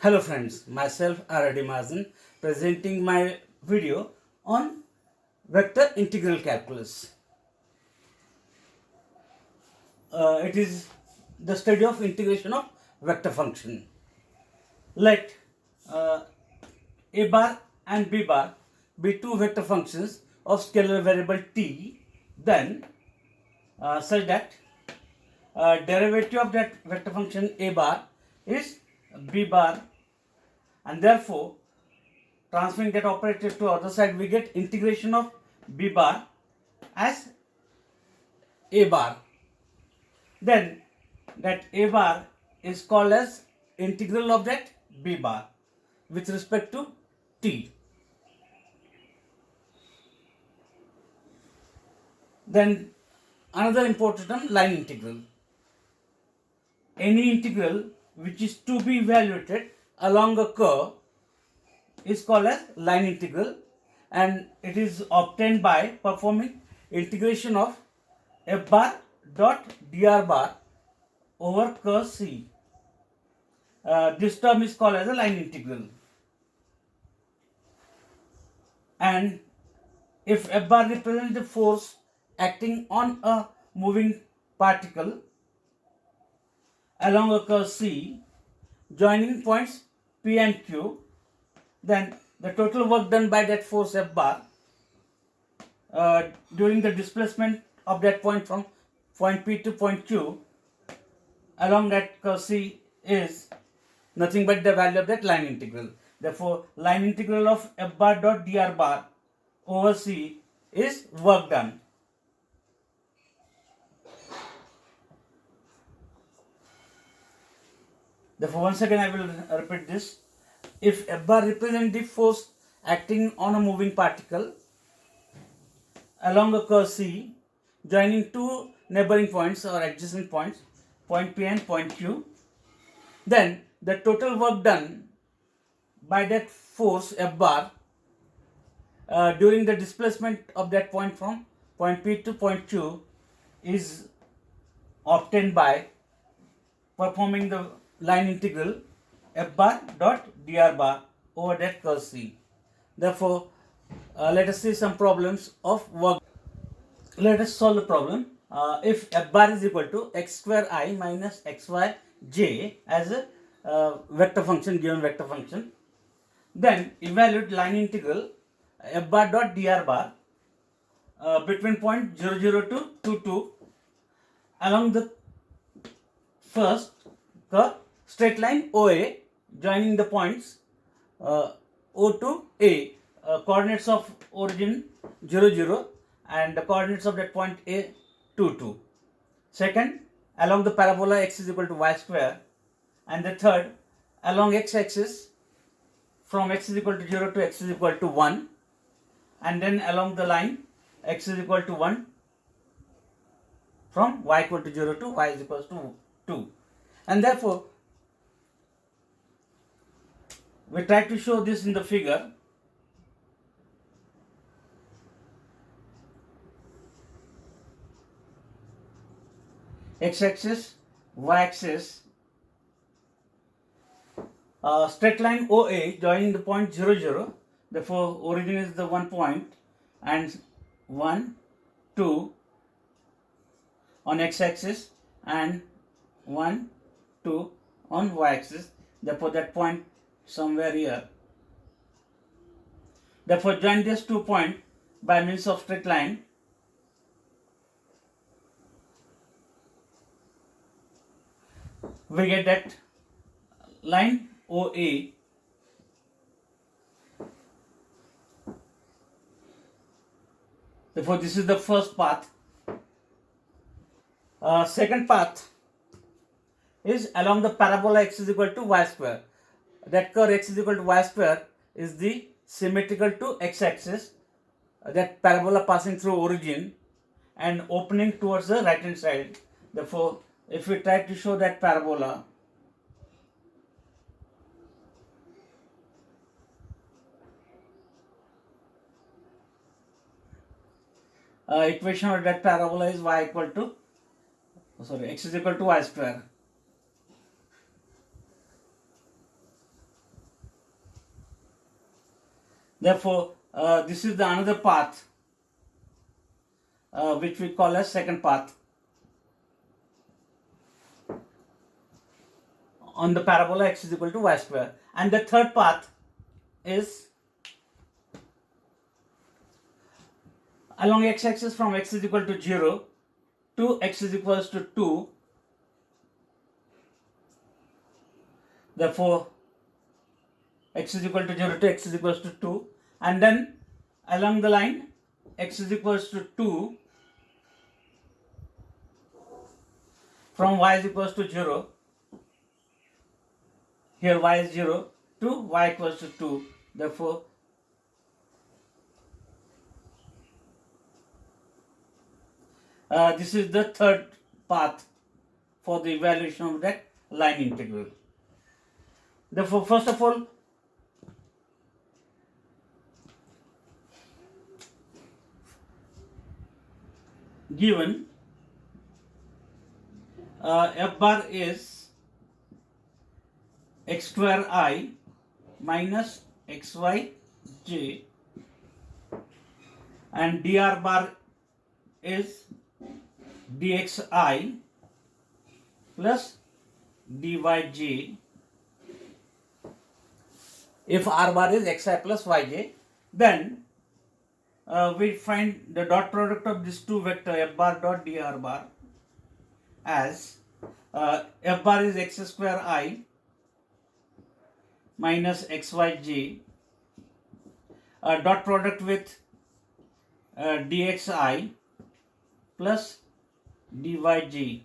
Hello friends, myself R.D. Mazen presenting my video on vector integral calculus. It is the study of integration of vector function. Let a bar and b bar be two vector functions of scalar variable t, then such that derivative of that vector function a bar is b bar, and therefore transferring that operator to other side, we get integration of b bar as a bar. Then that a bar is called as integral of that b bar with respect to t. Then another important term, line integral. Any integral which is to be evaluated along a curve is called as line integral, and it is obtained by performing integration of f bar dot dr bar over curve C. This term is called as a line integral. And if f bar represents the force acting on a moving particle along a curve C joining points P and Q, then the total work done by that force F bar during the displacement of that point from point P to point Q along that curve C is nothing but the value of that line integral. Therefore, line integral of F bar dot dr bar over C is work done. Therefore, once again I will repeat this. If F bar represents the force acting on a moving particle along a curve C joining two neighboring points or adjacent points, point P and point Q, then the total work done by that force F bar during the displacement of that point from point P to point Q is obtained by performing the line integral f bar dot dr bar over that curve C. Therefore, let us see some problems of work. Let us solve the problem. If f bar is equal to x square I minus xy j as a vector function, given vector function, then evaluate line integral f bar dot dr bar between point 0, 0 to 2, 2 along the first curve straight line OA joining the points O to A, coordinates of origin 0, 0 and the coordinates of that point A 2, 2. Second, along the parabola x is equal to y square, and the third along x axis from x is equal to 0 to x is equal to 1, and then along the line x is equal to 1 from y equal to 0 to y is equal to 2. And therefore, we try to show this in the figure. X-axis, y-axis, straight line OA joining the point 0, 0. Therefore, origin is the 1 point, and 1, 2 on x-axis and 1, 2 on y-axis. Therefore, that point somewhere here. Therefore, join these 2 points by means of straight line. We get that line OA. Therefore, this is the first path. Second path is along the parabola x is equal to y square. That curve x is equal to y square is the symmetrical to x-axis, that parabola passing through origin and opening towards the right hand side. Therefore, if we try to show that parabola, equation of that parabola is y equal to, x is equal to y square. Therefore, this is the another path which we call as second path on the parabola x is equal to y square, and the third path is along x-axis from x is equal to 0 to x is equals to 2. Therefore, x is equal to 0 to x is equals to 2, and then along the line x is equals to 2 from y is equals to 0, here y is 0, to y equals to 2. Therefore, this is the third path for the evaluation of that line integral. Therefore, first of all, given f bar is x square I minus xy j, and dr bar is dxi plus dyj. If r bar is xi plus yj, then we find the dot product of these two vector f bar dot dr bar as f bar is x square I minus xyj, dot product with dxi plus dyj.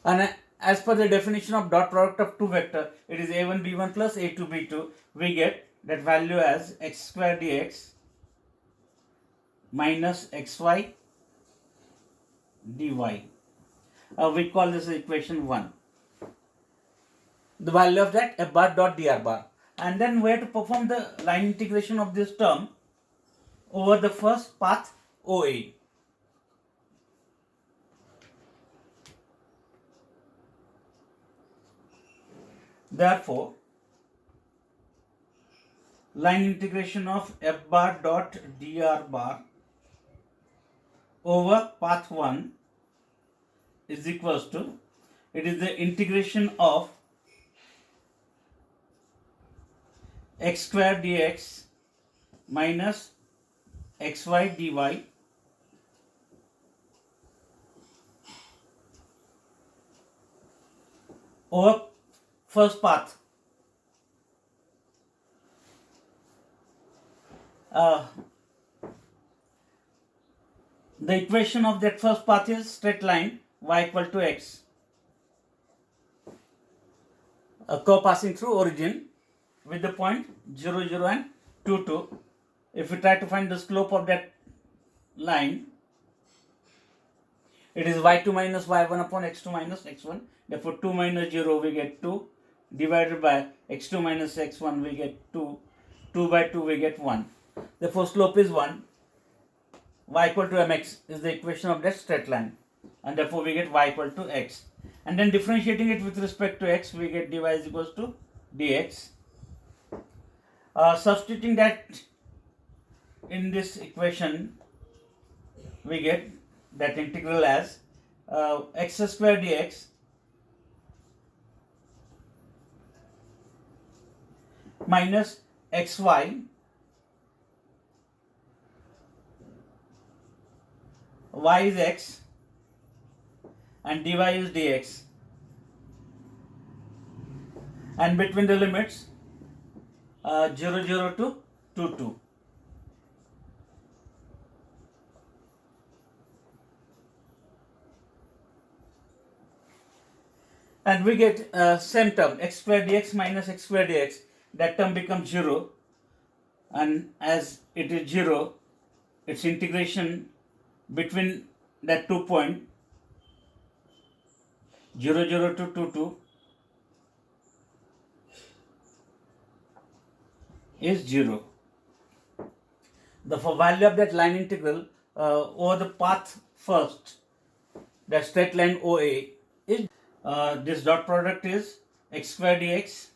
And as per the definition of dot product of two vector, it is a1 b1 plus a2 b2. We get that value as x square dx minus xy dy. We call this equation 1. The value of that f bar dot dr bar. And then we have to perform the line integration of this term over the first path OA. Therefore, line integration of f bar dot dr bar over path 1 is equals to, it is the integration of x square dx minus xy dy over first path. The equation of that first path is straight line y equal to x, a curve passing through origin with the point 0, 0 and 2, 2. If we try to find the slope of that line, it is y2 minus y1 upon x2 minus x1. Therefore, 2 minus 0 we get 2, divided by x2 minus x1 we get 2, 2 by 2 we get 1. Therefore, slope is 1. Y equal to mx is the equation of that straight line, and therefore we get y equal to x. And then differentiating it with respect to x, we get dy is equals to dx. Substituting that in this equation, we get that integral as x square dx minus xy y is x and dy is dx, and between the limits 0, 0 to 2, 2. And we get same term x square dx minus x square dx. That term becomes 0, and as it is 0, its integration between that 2 point 0, 0 to 2, 2 is 0. The value of that line integral over the path first, that straight line OA, is this dot product is x square dx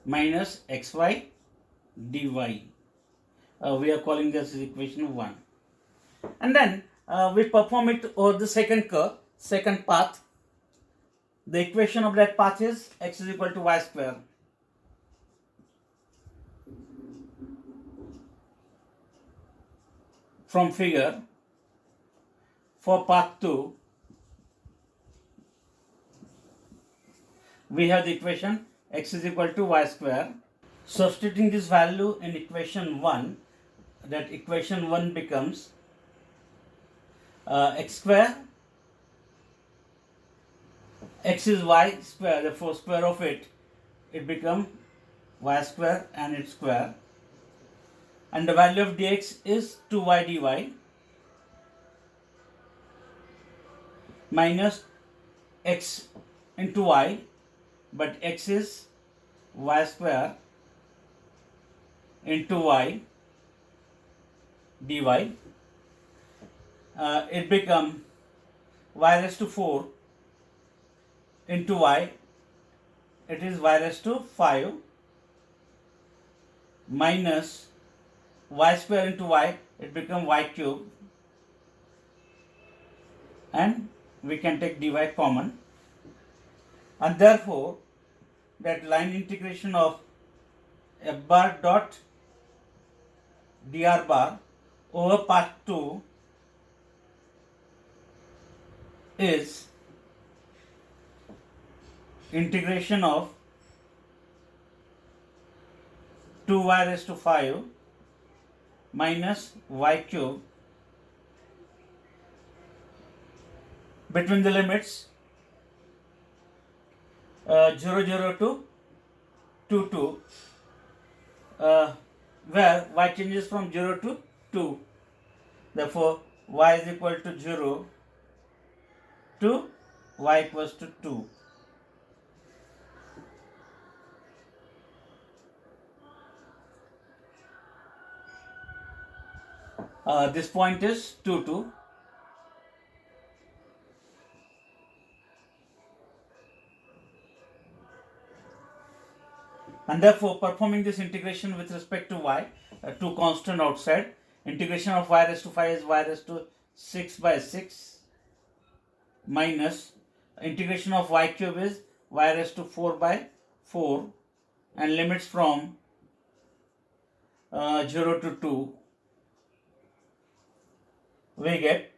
minus xy dy. We are calling this as equation 1. And then we perform it over the second curve, second path. The equation of that path is x is equal to y square. From figure, for path 2, we have the equation x is equal to y square. Substituting this value in equation 1, that equation 1 becomes x square, x is y square, therefore square of it becomes y square and its square, and the value of dx is 2y dy minus x into y, but x is y square into y dy. It becomes y raised to 4 into y, it is y raised to 5 minus y square into y, it becomes y cube, and we can take dy common, and therefore that line integration of f bar dot dr bar over part 2 is integration of 2y raised to 5 minus y cube between the limits 0 to 2, where y changes from 0 to 2. Therefore, y is equal to 0 to y equals to 2. This point is 2, 2. And therefore, performing this integration with respect to y, two constant outside, integration of y raised to 5 is y raised to 6 by 6 minus integration of y cube is y raised to 4 by 4, and limits from 0 to 2, we get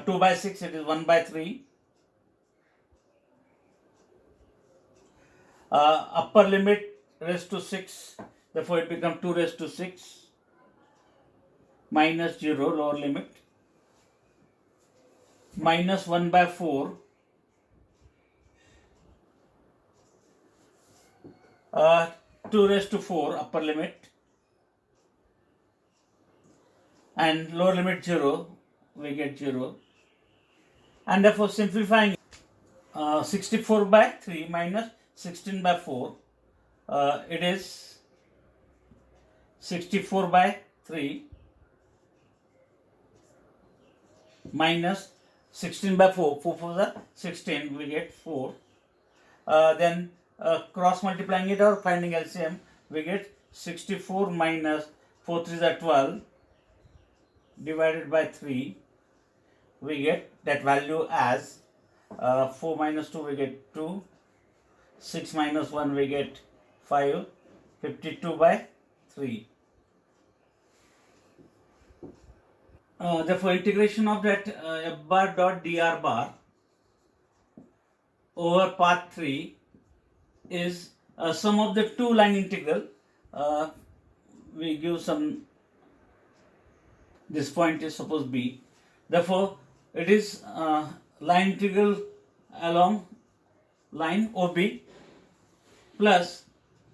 2 by 6, it is 1 by 3. Upper limit raised to 6, therefore it becomes 2 raised to 6 minus 0, lower limit, minus 1 by 4, 2 raised to 4, upper limit, and lower limit 0, we get 0, and therefore simplifying 64 by 3 minus 16 by 4, it is 64 by 3 minus 16 by 4, 4 for the 16, we get 4. Then cross multiplying it or finding LCM, we get 64 minus 4 3 is 12 divided by 3, we get that value as 4 minus 2 we get 2, 6 minus 1 we get 5, 52 by 3. Therefore, integration of that f bar dot dr bar over path 3 is sum of the two line integral. We give some, this point is supposed B. Therefore, it is line integral along line OB plus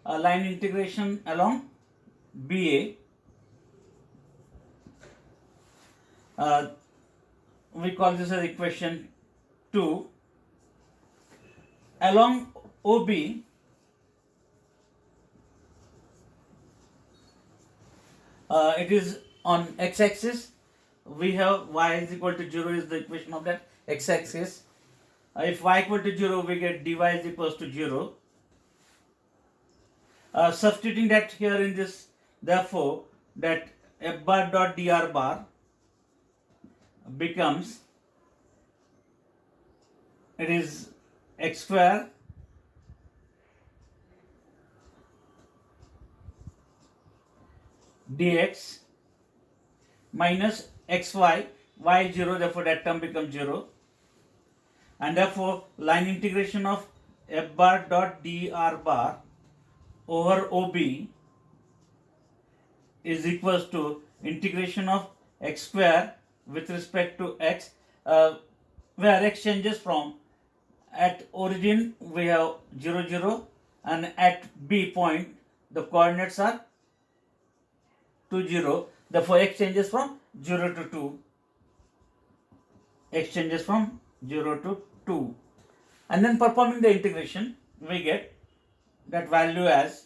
line integration along BA. We call this as equation 2. Along OB, it is on x-axis we have y is equal to 0 is the equation of that x-axis. If y equal to 0, we get dy is equals to 0. Substituting that here in this, therefore, that f bar dot dr bar becomes, it is x square dx minus xy, y is 0, therefore that term becomes 0, and therefore line integration of f bar dot dr bar over OB is equals to integration of x square with respect to x, where x changes from, at origin we have 0 0, and at B point the coordinates are 2 0, therefore x changes from 0 to 2, x changes from 0 to 2, and then performing the integration we get that value as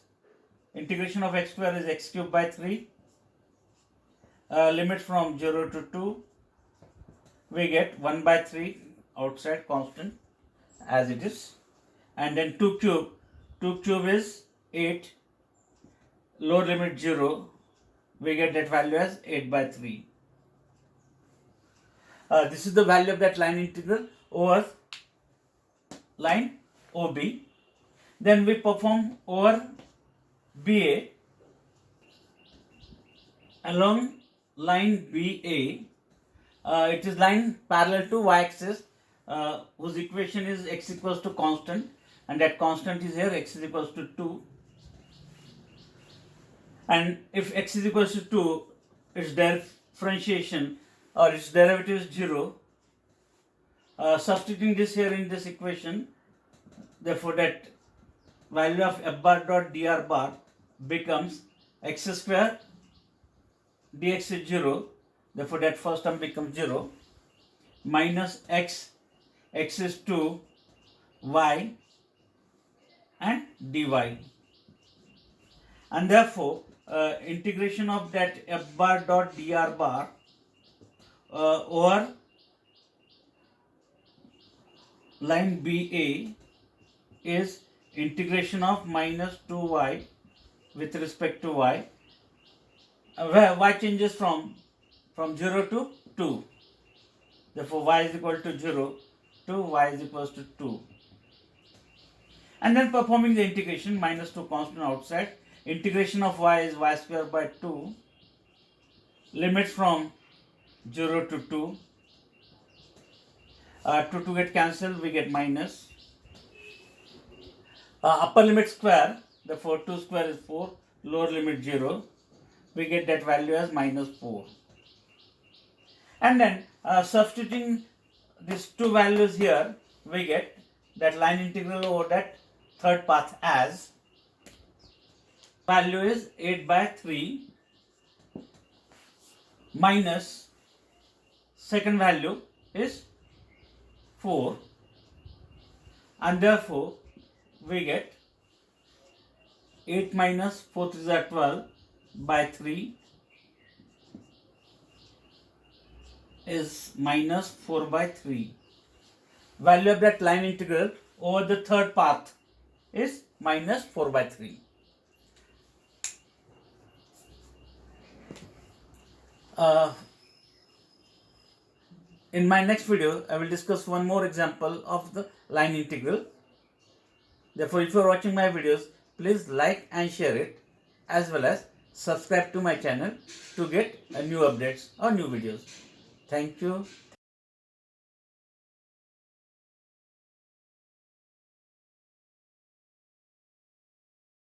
integration of x square is x cube by 3, limit from 0 to 2, we get 1 by 3 outside constant as it is, and then 2 cube is 8, lower limit 0, we get that value as 8 by 3. This is the value of that line integral over line OB. Then we perform over BA along line BA. It is line parallel to y-axis, whose equation is x equals to constant, and that constant is here x is equals to 2. And if x is equals to 2, its differentiation or its derivative is 0. Substituting this here in this equation, therefore that value of f bar dot dr bar becomes x square dx is 0, therefore that first term becomes 0, minus x is 2, y and dy, and therefore integration of that f bar dot dr bar over line BA is integration of minus 2y with respect to y, where y changes from 0 to 2. Therefore, y is equal to 0 to y is equals to 2. And then performing the integration, minus 2 constant outside, integration of y is y square by 2, limits from 0 to 2. 2 get cancelled, we get minus. Upper limit square, therefore 2 square is 4, lower limit 0, we get that value as minus 4. And then substituting these two values here, we get that line integral over that third path as value is 8 by 3 minus second value is 4, and therefore we get 8 minus 4 is 12 by 3 is minus 4 by 3. Value of that line integral over the third path is minus 4 by 3. In my next video, I will discuss one more example of the line integral. Therefore, if you are watching my videos, please like and share it, as well as subscribe to my channel to get new updates or new videos. Thank you.